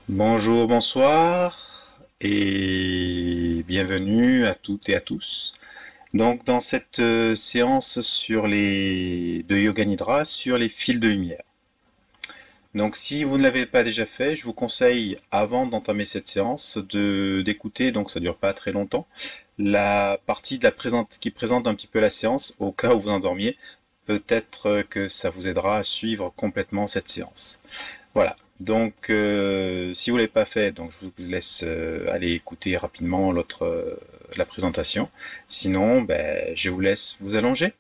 Bonjour, bonsoir et bienvenue à toutes et à tous. Donc dans cette séance de Yoga Nidra sur les fils de lumière. Donc si vous ne l'avez pas déjà fait, je vous conseille avant d'entamer cette séance d'écouter, donc ça dure pas très longtemps, la partie qui présente un petit peu la séance au cas où vous endormiez. Peut-être que ça vous aidera à suivre complètement cette séance. Voilà. Donc, si vous ne l'avez pas fait, donc je vous laisse aller écouter rapidement la présentation. Sinon, ben, je vous laisse vous allonger.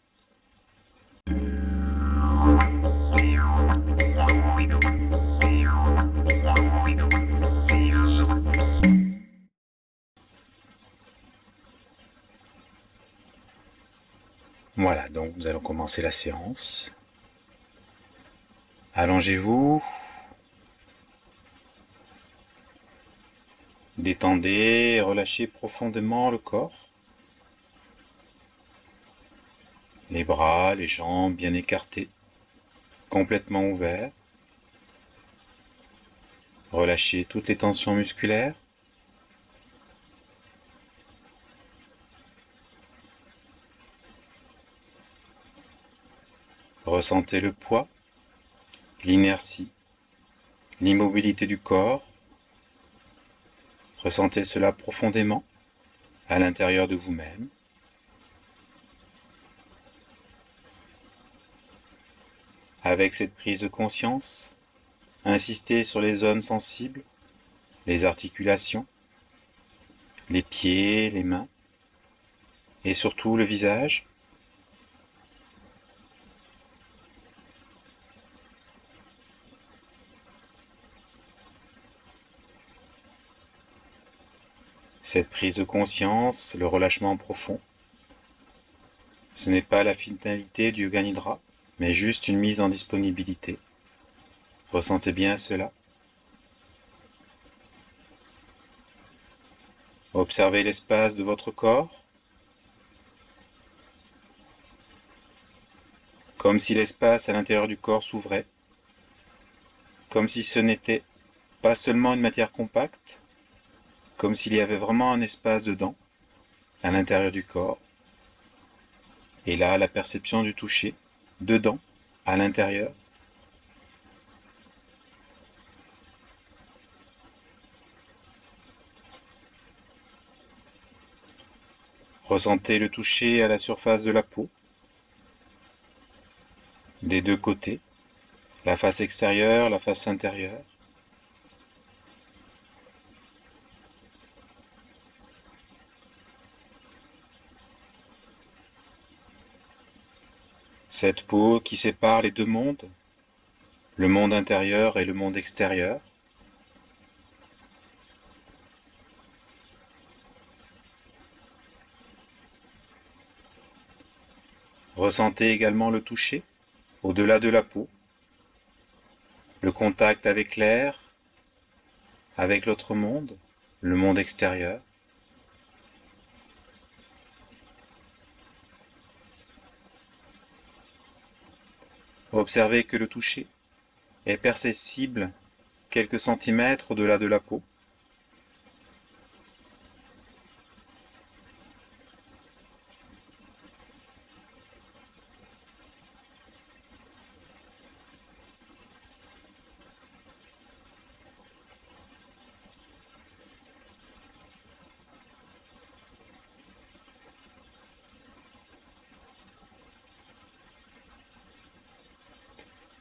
Voilà, donc nous allons commencer la séance. Allongez-vous, détendez, relâchez profondément le corps. Les bras, les jambes bien écartés, complètement ouverts. Relâchez toutes les tensions musculaires. Ressentez le poids, l'inertie, l'immobilité du corps. Ressentez cela profondément à l'intérieur de vous-même. Avec cette prise de conscience, insistez sur les zones sensibles, les articulations, les pieds, les mains et surtout le visage. Cette prise de conscience, le relâchement profond, ce n'est pas la finalité du Yoga Nidra, mais juste une mise en disponibilité. Ressentez bien cela. Observez l'espace de votre corps, comme si l'espace à l'intérieur du corps s'ouvrait, comme si ce n'était pas seulement une matière compacte, comme s'il y avait vraiment un espace dedans, à l'intérieur du corps. Et là, la perception du toucher, dedans, à l'intérieur. Ressentez le toucher à la surface de la peau, des deux côtés, la face extérieure, la face intérieure. Cette peau qui sépare les deux mondes, le monde intérieur et le monde extérieur. Ressentez également le toucher au-delà de la peau, le contact avec l'air, avec l'autre monde, le monde extérieur. Observez que le toucher est perceptible quelques centimètres au-delà de la peau.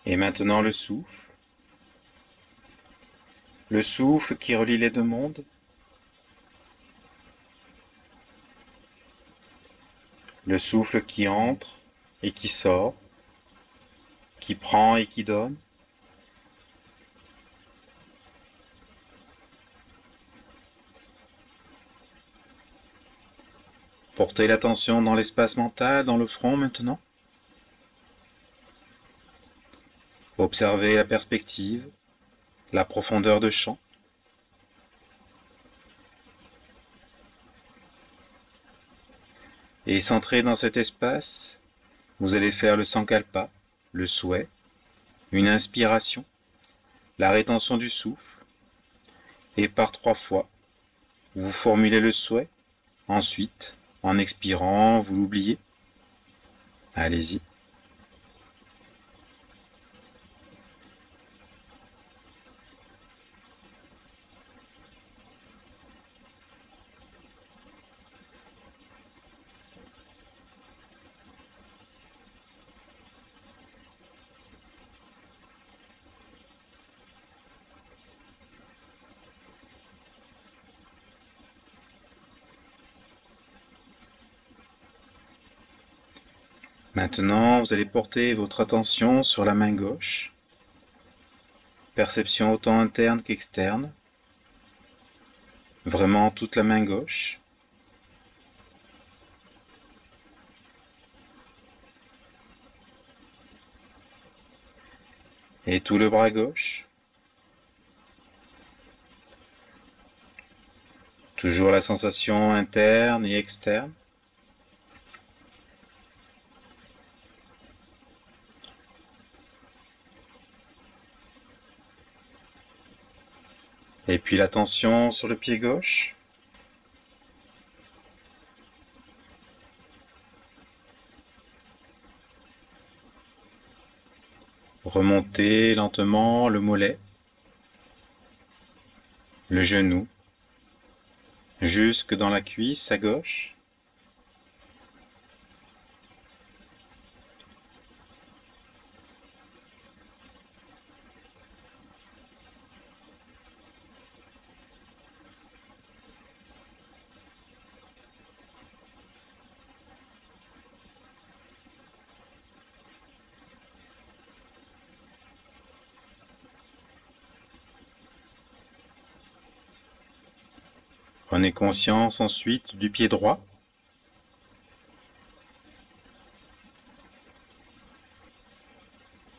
Et maintenant le souffle qui relie les deux mondes, le souffle qui entre et qui sort, qui prend et qui donne. Portez l'attention dans l'espace mental, dans le front maintenant. Observez la perspective, la profondeur de champ. Et centré dans cet espace, vous allez faire le sankalpa, le souhait, une inspiration, la rétention du souffle, et par 3 fois, vous formulez le souhait. Ensuite, en expirant, vous l'oubliez. Allez-y. Maintenant, vous allez porter votre attention sur la main gauche. Perception autant interne qu'externe. Vraiment toute la main gauche. Et tout le bras gauche. Toujours la sensation interne et externe. Et puis la tension sur le pied gauche. Remontez lentement le mollet, le genou, jusque dans la cuisse à gauche. Prenez conscience ensuite du pied droit.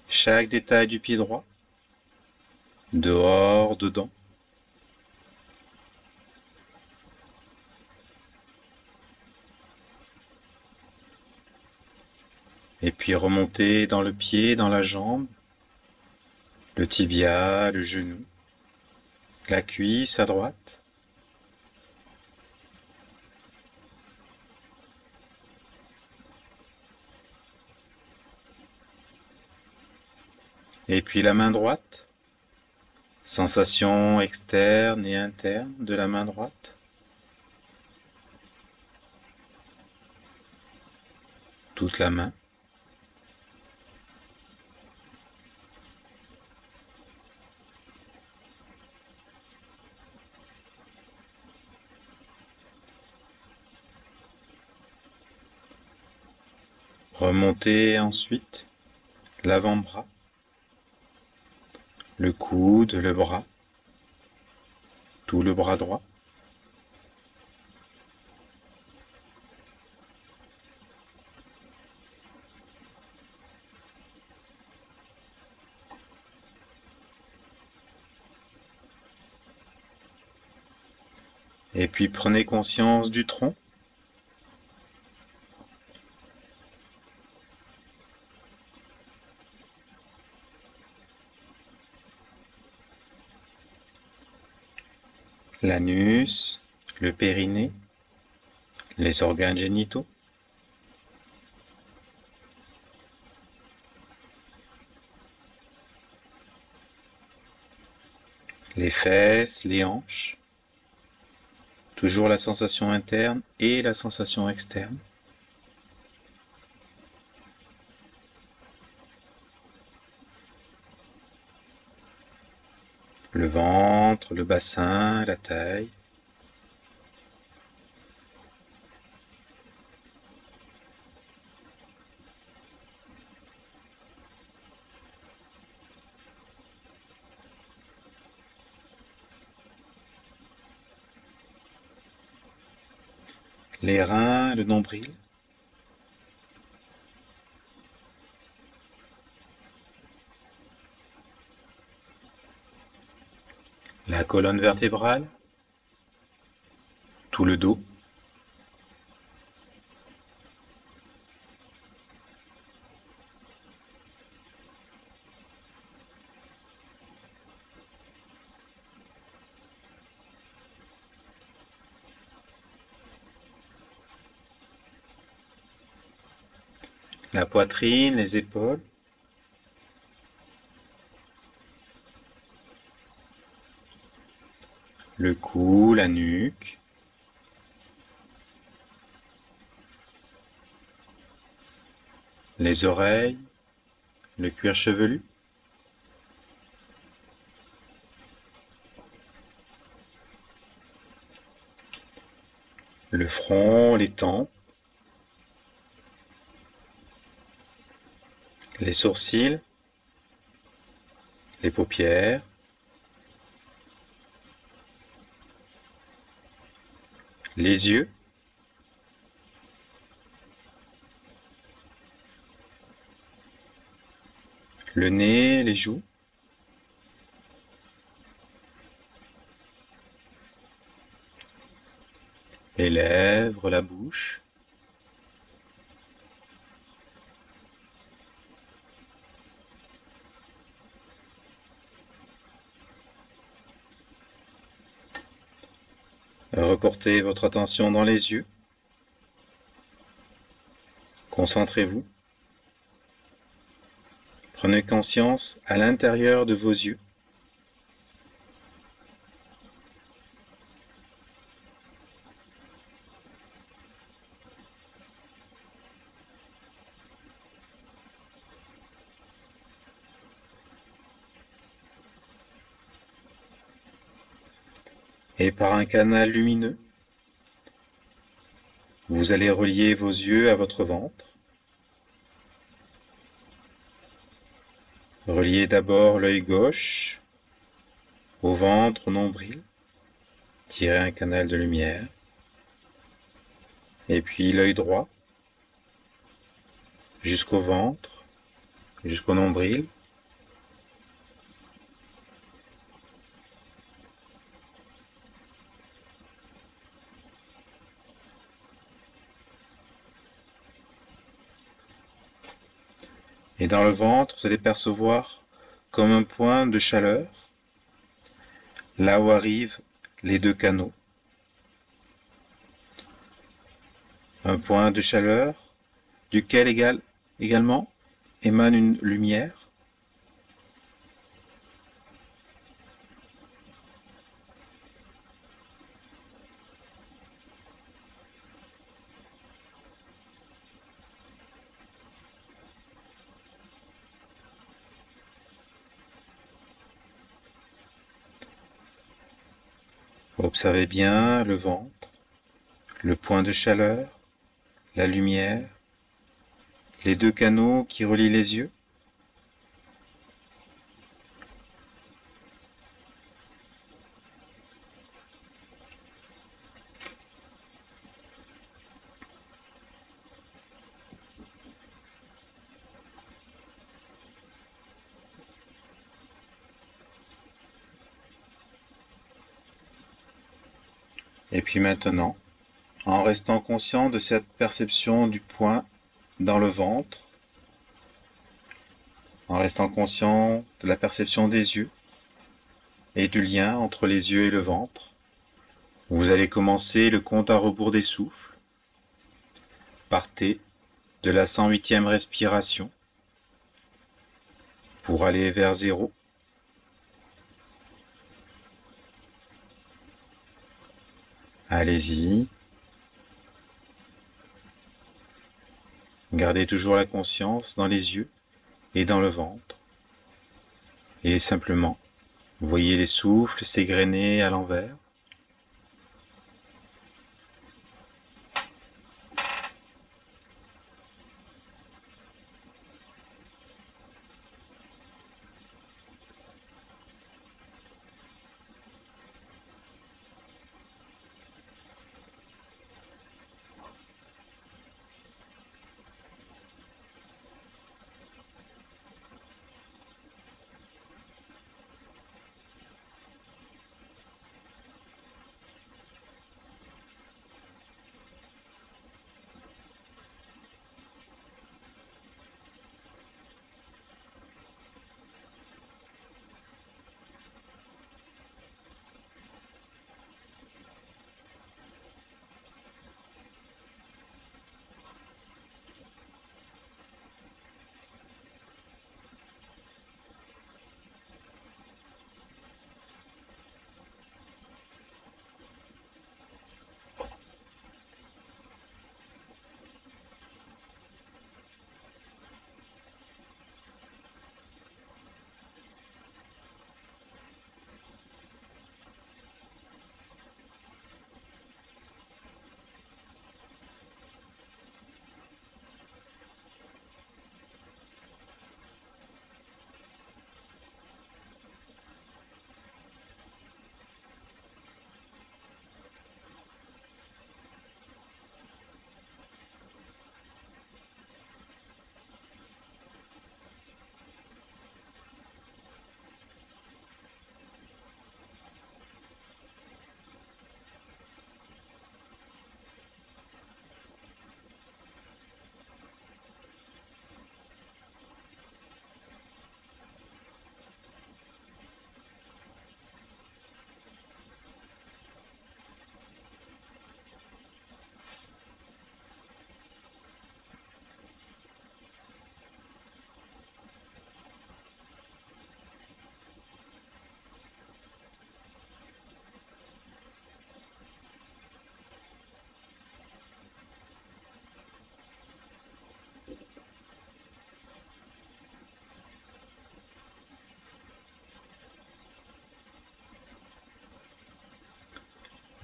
Chaque détail du pied droit. Dehors, dedans. Et puis remontez dans le pied, dans la jambe, le tibia, le genou, la cuisse à droite. Et puis la main droite. Sensation externe et interne de la main droite. Toute la main. Remontez ensuite l'avant-bras, le coude, le bras, tout le bras droit. Et puis prenez conscience du tronc. L'anus, le périnée, les organes génitaux. Les fesses, les hanches. Toujours la sensation interne et la sensation externe. Le ventre, le bassin, la taille. Les reins, le nombril. La colonne vertébrale. Tout le dos. la poitrine, les épaules, le cou, la nuque, les oreilles, le cuir chevelu, le front, les tempes, les sourcils, les paupières, les yeux, le nez, les joues, les lèvres, la bouche, reportez votre attention dans les yeux, concentrez-vous, prenez conscience à l'intérieur de vos yeux. Et par un canal lumineux, vous allez relier vos yeux à votre ventre. Reliez d'abord l'œil gauche au ventre, au nombril. Tirez un canal de lumière. Et puis l'œil droit jusqu'au ventre, jusqu'au nombril. Et dans le ventre, vous allez percevoir comme un point de chaleur, là où arrivent les deux canaux. Un point de chaleur duquel également émane une lumière. Observez bien le ventre, le point de chaleur, la lumière, les deux canaux qui relient les yeux. Et puis maintenant, en restant conscient de cette perception du point dans le ventre, en restant conscient de la perception des yeux et du lien entre les yeux et le ventre, vous allez commencer le compte à rebours des souffles. Partez de la 108e respiration pour aller vers 0. Allez-y. Gardez toujours la conscience dans les yeux et dans le ventre. Et simplement, voyez les souffles s'égrener à l'envers.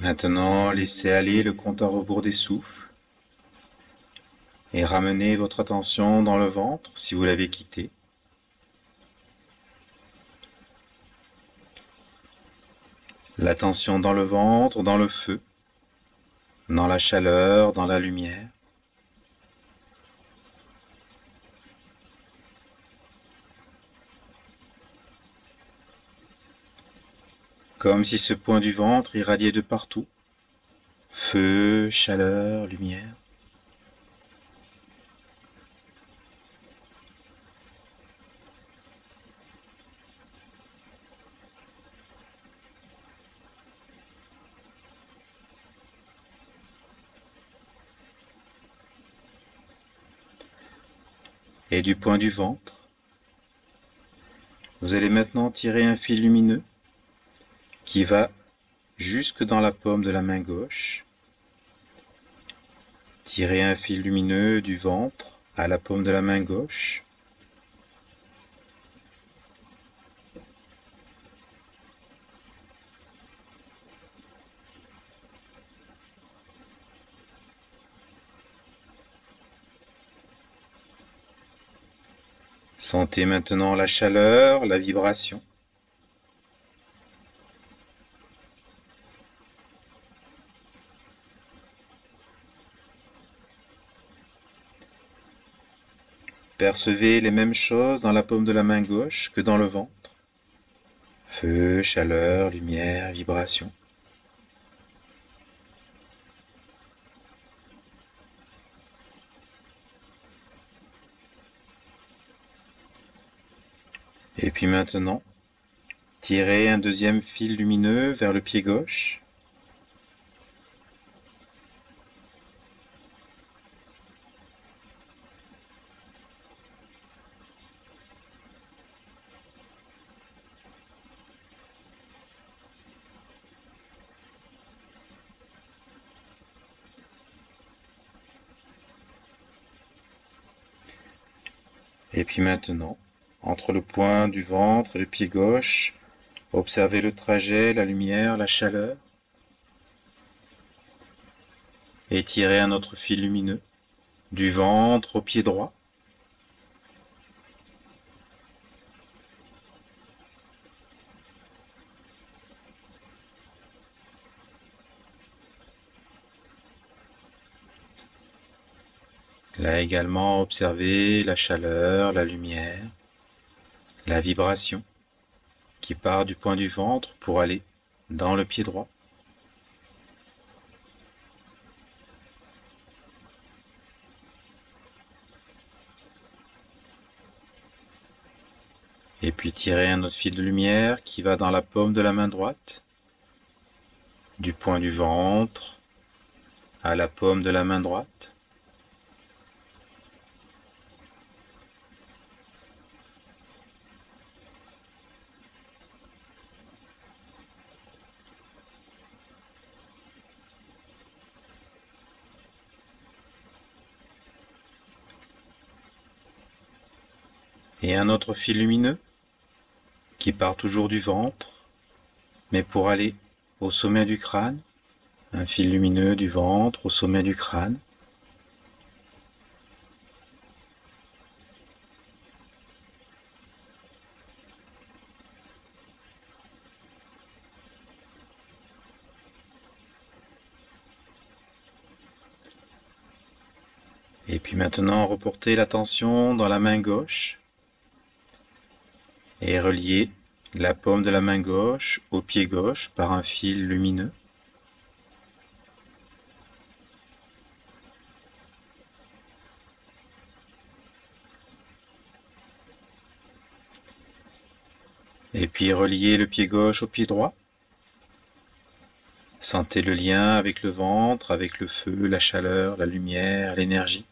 Maintenant, laissez aller le compte à rebours des souffles et ramenez votre attention dans le ventre si vous l'avez quitté. L'attention dans le ventre, dans le feu, dans la chaleur, dans la lumière. Comme si ce point du ventre irradiait de partout. Feu, chaleur, lumière. Et du point du ventre, vous allez maintenant tirer un fil lumineux qui va jusque dans la paume de la main gauche. Tirez un fil lumineux du ventre à la paume de la main gauche. Sentez maintenant la chaleur, la vibration. Percevez les mêmes choses dans la paume de la main gauche que dans le ventre. Feu, chaleur, lumière, vibration. Et puis maintenant, tirez un deuxième fil lumineux vers le pied gauche. Et puis maintenant, entre le point du ventre et le pied gauche, observez le trajet, la lumière, la chaleur. Et tirez un autre fil lumineux du ventre au pied droit. Là également, observez la chaleur, la lumière, la vibration qui part du point du ventre pour aller dans le pied droit. Et puis tirez un autre fil de lumière qui va dans la paume de la main droite, du point du ventre à la paume de la main droite. Et un autre fil lumineux qui part toujours du ventre, mais pour aller au sommet du crâne, un fil lumineux du ventre au sommet du crâne. Et puis maintenant, reportez l'attention dans la main gauche et reliez la paume de la main gauche au pied gauche par un fil lumineux. Et puis reliez le pied gauche au pied droit. Sentez le lien avec le ventre, avec le feu, la chaleur, la lumière, l'énergie.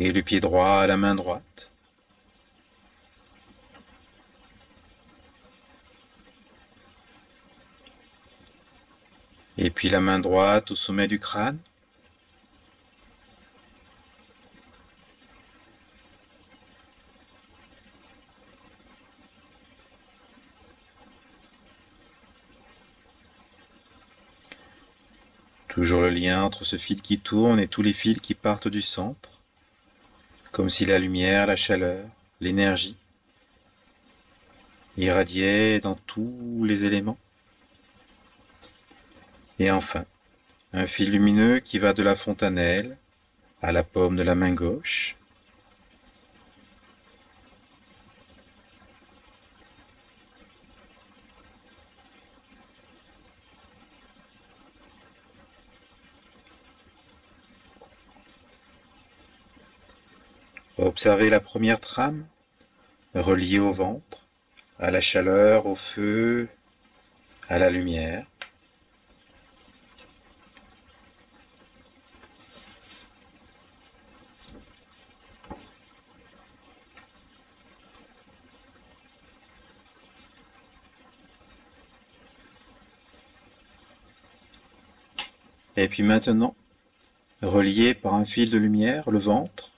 Et le pied droit à la main droite. Et puis la main droite au sommet du crâne. Toujours le lien entre ce fil qui tourne et tous les fils qui partent du centre, comme si la lumière, la chaleur, l'énergie irradiaient dans tous les éléments. Et enfin, un fil lumineux qui va de la fontanelle à la paume de la main gauche. Observez la première trame, reliée au ventre, à la chaleur, au feu, à la lumière. Et puis maintenant, relié par un fil de lumière, le ventre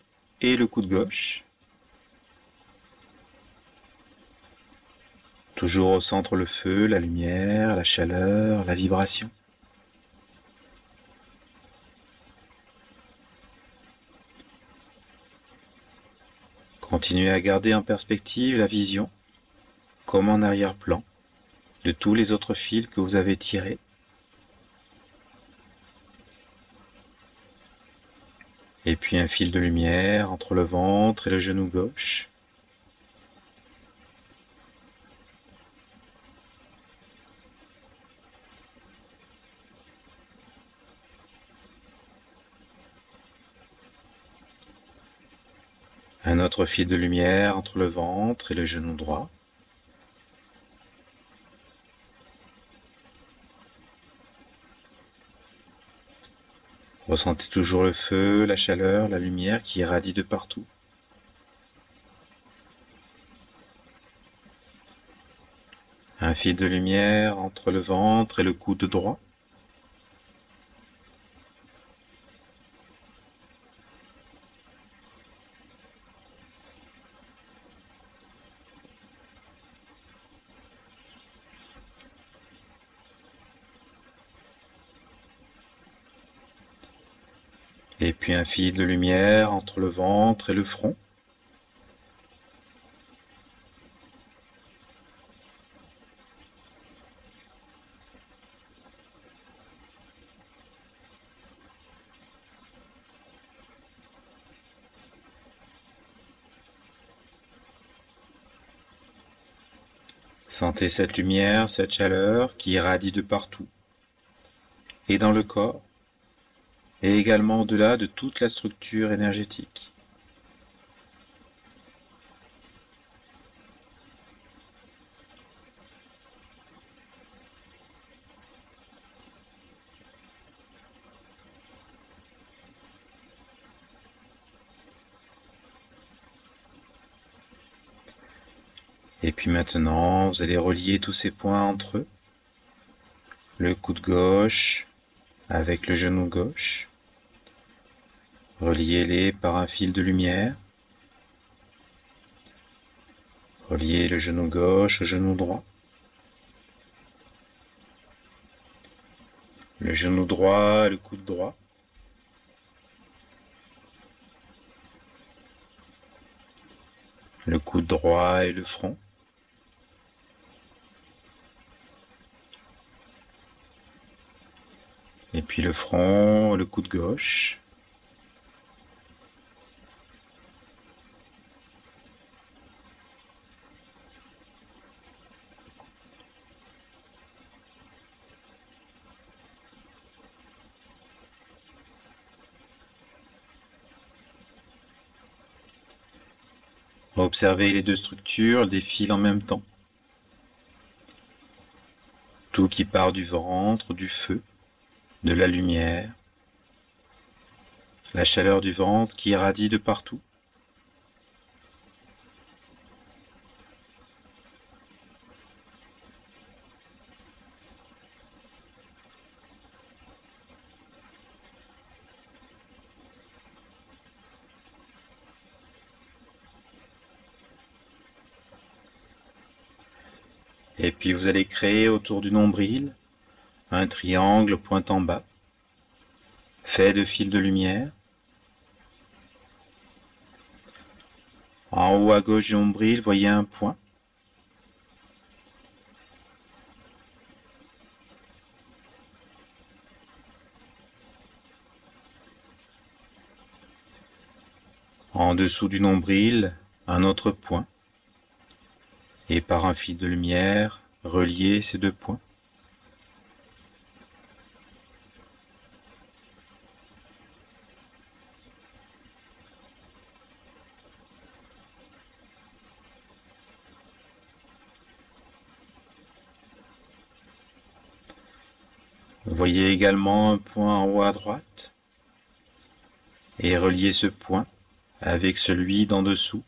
et le coude gauche. Toujours au centre le feu, la lumière, la chaleur, la vibration. Continuez à garder en perspective la vision, comme en arrière-plan, de tous les autres fils que vous avez tirés. Et puis un fil de lumière entre le ventre et le genou gauche. Un autre fil de lumière entre le ventre et le genou droit. Ressentez toujours le feu, la chaleur, la lumière qui irradie de partout. Un fil de lumière entre le ventre et le coude droit. Et puis un fil de lumière entre le ventre et le front. Sentez cette lumière, cette chaleur qui irradie de partout, et dans le corps, et également au-delà de toute la structure énergétique. Et puis maintenant, vous allez relier tous ces points entre eux. Le coude gauche avec le genou gauche. Reliez-les par un fil de lumière. Reliez le genou gauche au genou droit. Le genou droit et le coude droit. Le coude droit et le front. Et puis le front, le coude gauche. Observez les deux structures, des fils en même temps. Tout qui part du ventre, du feu, de la lumière. La chaleur du ventre qui irradie de partout. Et puis vous allez créer autour du nombril un triangle pointant bas, fait de fils de lumière. En haut à gauche du nombril, voyez un point. En dessous du nombril, un autre point. Et par un fil de lumière, relier ces deux points. Vous voyez également un point en haut à droite et reliez ce point avec celui d'en dessous.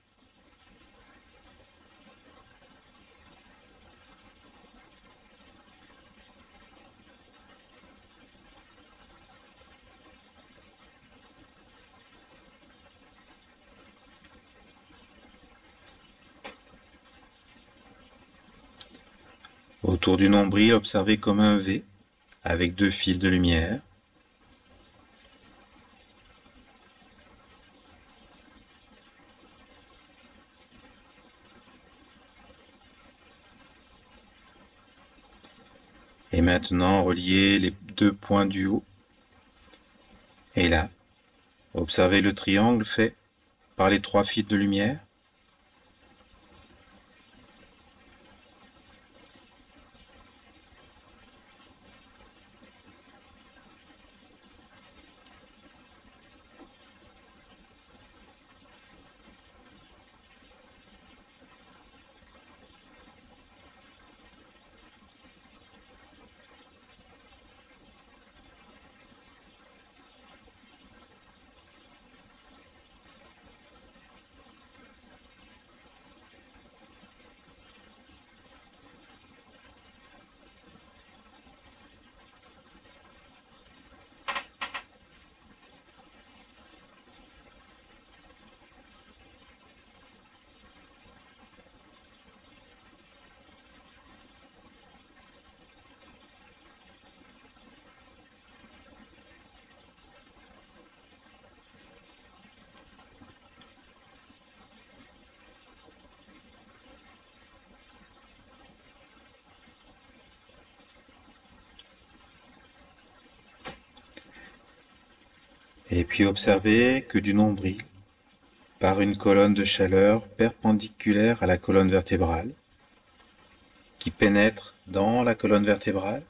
Autour du nombril, observez comme un V avec deux fils de lumière. Et maintenant, reliez les deux points du haut. Et là, observez le triangle fait par les trois fils de lumière. Et puis observez que du nombril part une colonne de chaleur perpendiculaire à la colonne vertébrale, qui pénètre dans la colonne vertébrale.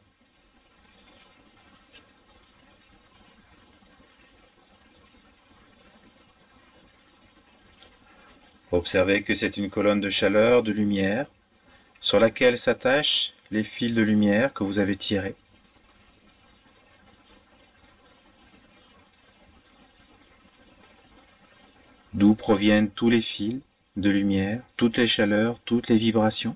Observez que c'est une colonne de chaleur, de lumière, sur laquelle s'attachent les fils de lumière que vous avez tirés. D'où proviennent tous les fils de lumière, toutes les chaleurs, toutes les vibrations.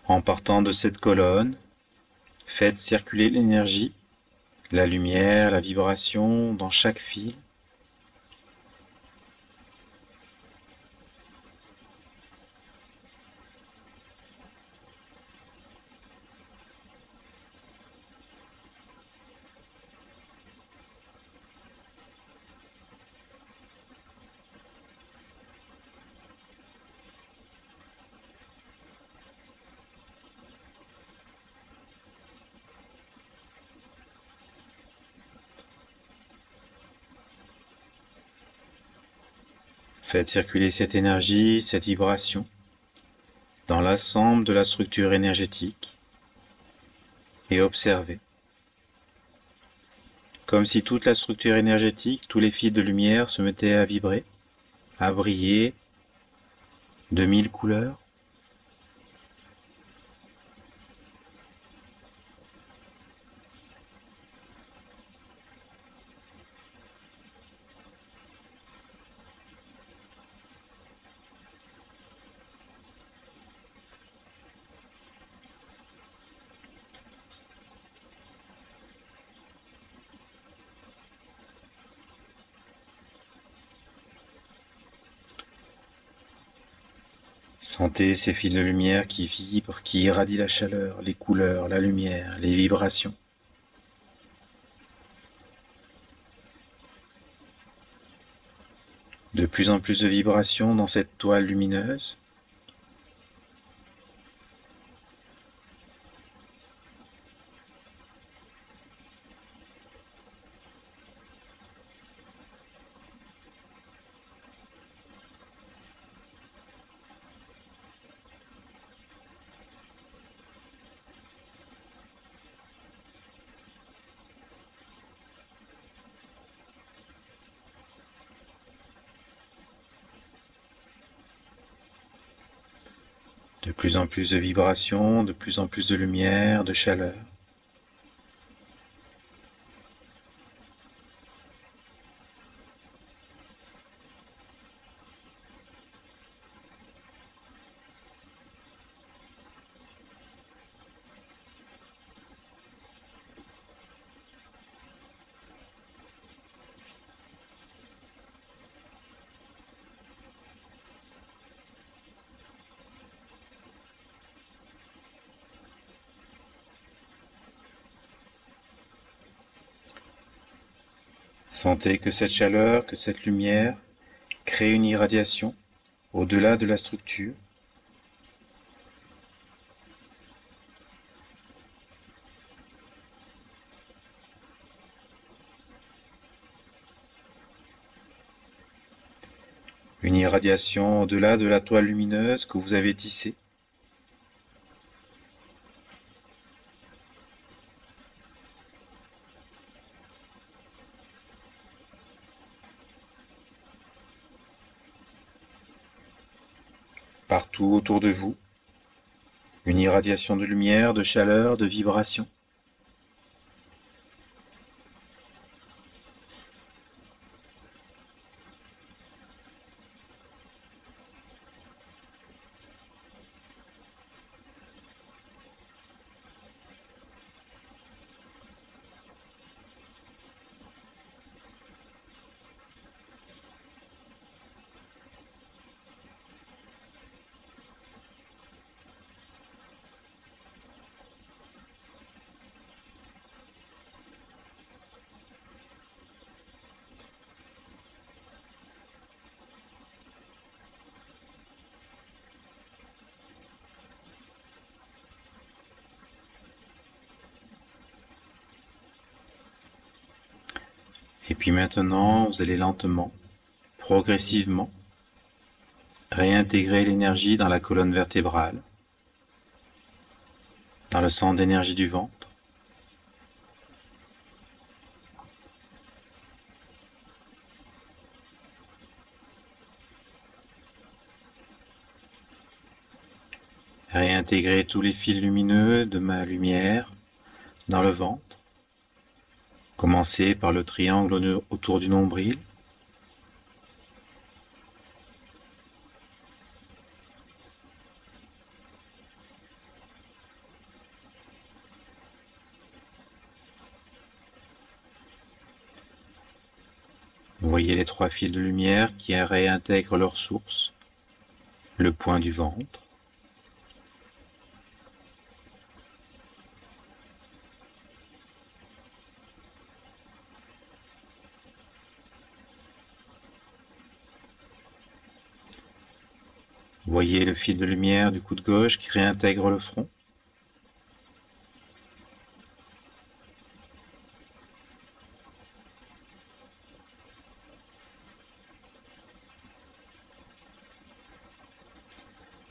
En partant de cette colonne, faites circuler l'énergie, la lumière, la vibration dans chaque fil. Faites circuler cette énergie, cette vibration, dans l'ensemble de la structure énergétique et observez. Comme si toute la structure énergétique, tous les fils de lumière se mettaient à vibrer, à briller de 1000 couleurs. Sentez ces fils de lumière qui vibrent, qui irradient la chaleur, les couleurs, la lumière, les vibrations. De plus en plus de vibrations dans cette toile lumineuse. De plus en plus de vibrations, de plus en plus de lumière, de chaleur. Sentez que cette chaleur, que cette lumière crée une irradiation au-delà de la structure. Une irradiation au-delà de la toile lumineuse que vous avez tissée. Partout autour de vous, une irradiation de lumière, de chaleur, de vibration. Et puis maintenant, vous allez lentement, progressivement, réintégrer l'énergie dans la colonne vertébrale, dans le centre d'énergie du ventre. Réintégrer tous les fils lumineux de ma lumière dans le ventre. Commencez par le triangle autour du nombril. Vous voyez les trois fils de lumière qui réintègrent leur source, le point du ventre. Vous voyez le fil de lumière du coude gauche qui réintègre le front.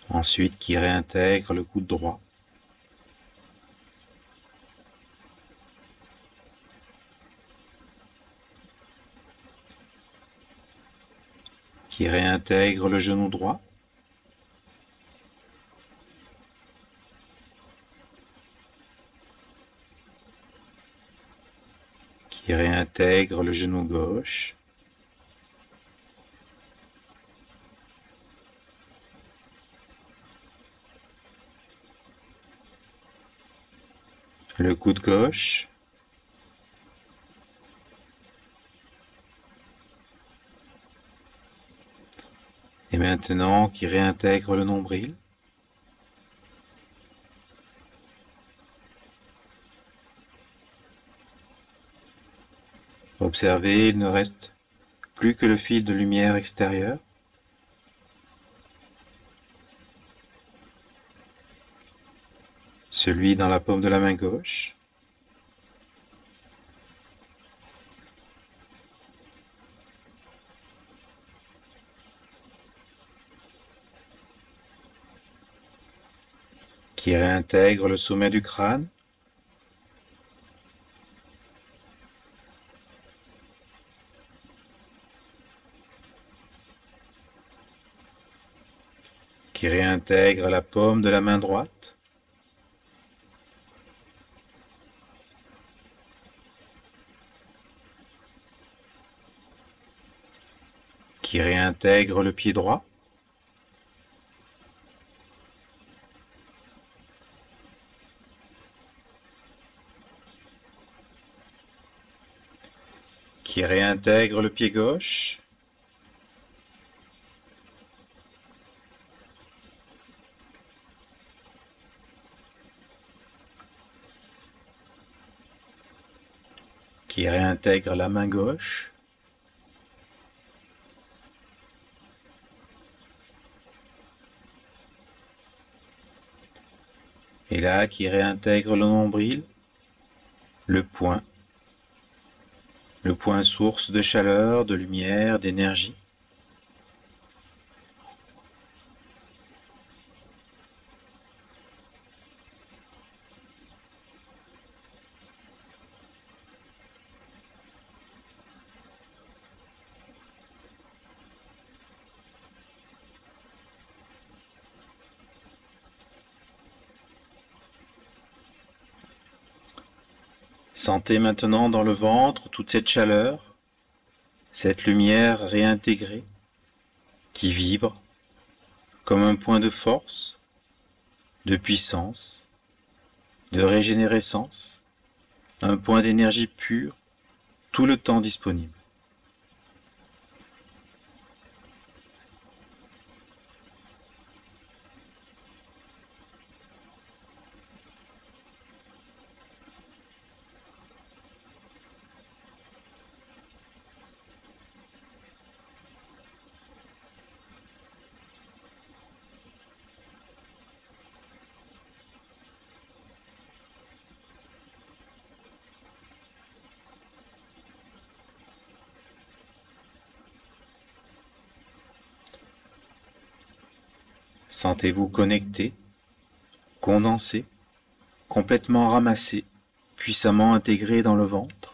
Ensuite qui réintègre le coude droit. Qui réintègre le genou droit. Qui réintègre le genou gauche. Le coude gauche. Et maintenant, maintenant qui réintègre le nombril. Observez, il ne reste plus que le fil de lumière extérieur. Celui dans la paume de la main gauche. Qui réintègre le sommet du crâne. Qui réintègre la paume de la main droite. Qui réintègre le pied droit. Qui réintègre le pied gauche. Qui réintègre la main gauche. Et là, qui réintègre le nombril, le point source de chaleur, de lumière, d'énergie. Sentez maintenant dans le ventre toute cette chaleur, cette lumière réintégrée qui vibre comme un point de force, de puissance, de régénérescence, un point d'énergie pure, tout le temps disponible. Sentez-vous connecté, condensé, complètement ramassé, puissamment intégré dans le ventre.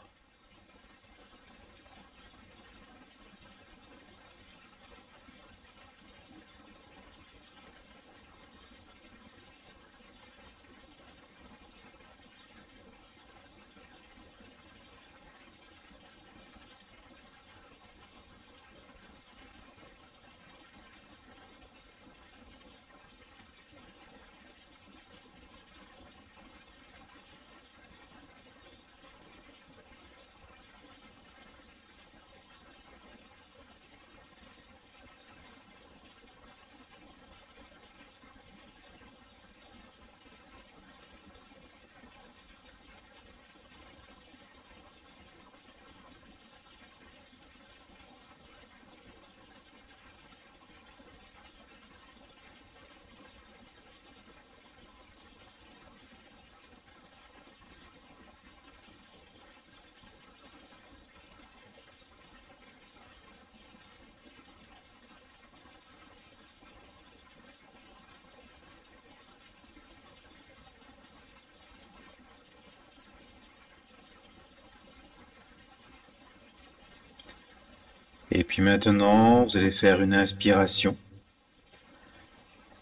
Et puis maintenant, vous allez faire une inspiration.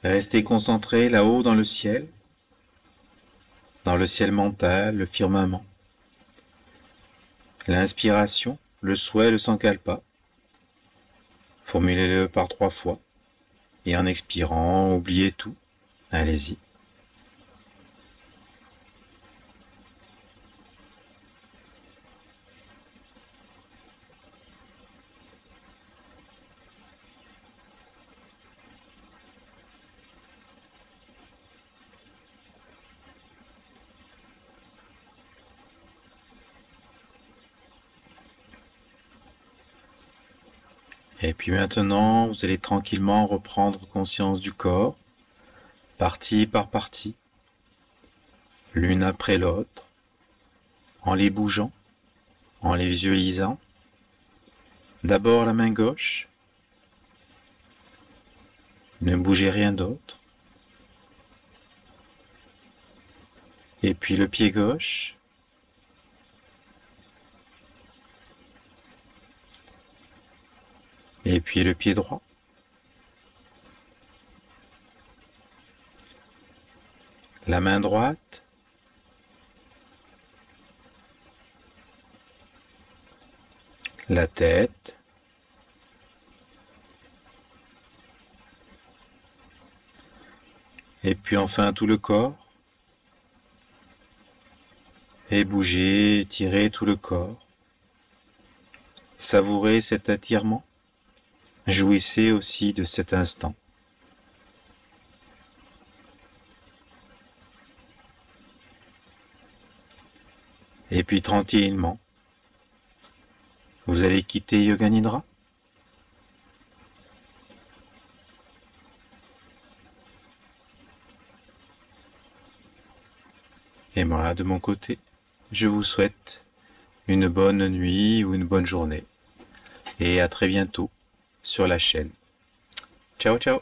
Restez concentré là-haut dans le ciel mental, le firmament. L'inspiration, le souhait, le sankalpa. Formulez-le par 3 fois. Et en expirant, oubliez tout. Allez-y. Et puis maintenant, vous allez tranquillement reprendre conscience du corps, partie par partie, l'une après l'autre, en les bougeant, en les visualisant. D'abord la main gauche, ne bougez rien d'autre. Et puis le pied gauche. Et puis le pied droit. La main droite. La tête. Et puis enfin tout le corps. Et bougez, étirez tout le corps. Savourez cet étirement. Jouissez aussi de cet instant. Et puis tranquillement, vous allez quitter Yoga Nidra. Et moi, de mon côté, je vous souhaite une bonne nuit ou une bonne journée. Et à très bientôt sur la chaîne. Ciao, ciao!